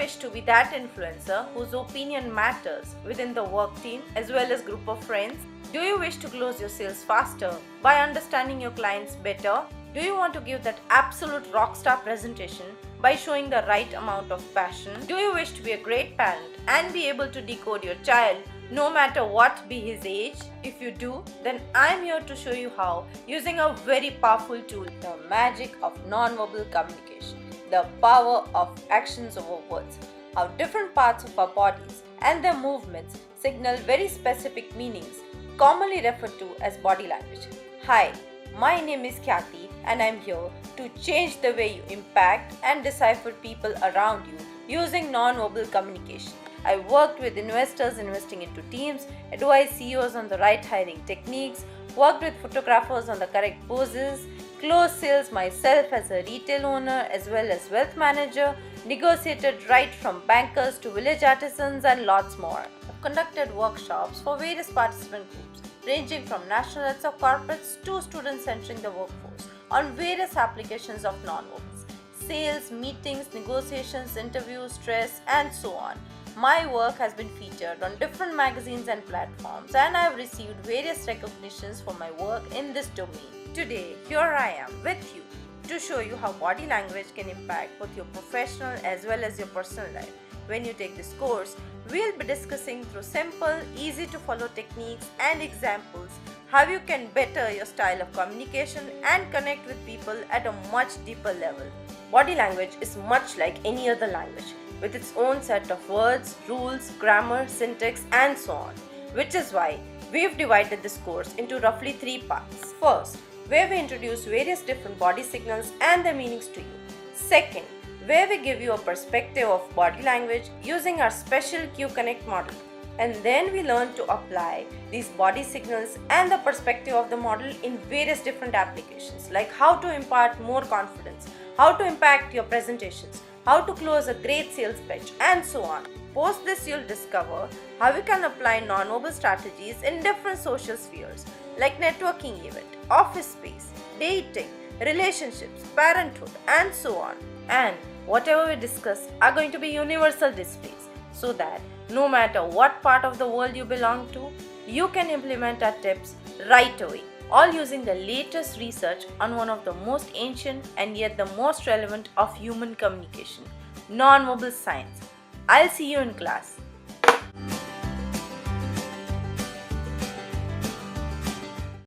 wish to be that influencer whose opinion matters within the work team as well as group of friends? Do you wish to close your sales faster by understanding your clients better? Do you want to give that absolute rockstar presentation by showing the right amount of passion? Do you wish to be a great parent and be able to decode your child no matter what be his age? If you do, then I'm here to show you how, using a very powerful tool, the magic of nonverbal communication, the power of actions over words, how different parts of our bodies and their movements signal very specific meanings, commonly referred to as body language. Hi, my name is Kathy and I'm here to change the way you impact and decipher people around you using non-verbal communication. I worked with investors investing into teams, advised CEOs on the right hiring techniques, worked with photographers on the correct poses, closed sales myself as a retail owner as well as wealth manager, negotiated right from bankers to village artisans and lots more. I've conducted workshops for various participant groups ranging from national heads of corporates to students entering the workforce on various applications of non-verbals, sales, meetings, negotiations, interviews, stress and so on. My work has been featured on different magazines and platforms and I have received various recognitions for my work in this domain. Today, here I am with you to show you how body language can impact both your professional as well as your personal life. When you take this course, we'll be discussing through simple, easy to follow techniques and examples how you can better your style of communication and connect with people at a much deeper level. Body language is much like any other language, with its own set of words, rules, grammar, syntax and so on, which is why we've divided this course into roughly 3 parts. First, where we introduce various different body signals and their meanings to you. Second, where we give you a perspective of body language using our special Q-Connect model. And then we learn to apply these body signals and the perspective of the model in various different applications, like how to impart more confidence, how to impact your presentations, how to close a great sales pitch, and so on. Post this, you'll discover how you can apply non-verbal strategies in different social spheres like networking event, office space, dating, relationships, parenthood, and so on. And whatever we discuss are going to be universal displays so that no matter what part of the world you belong to, you can implement our tips right away, all using the latest research on one of the most ancient and yet the most relevant of human communication, non-verbal science. I'll see you in class.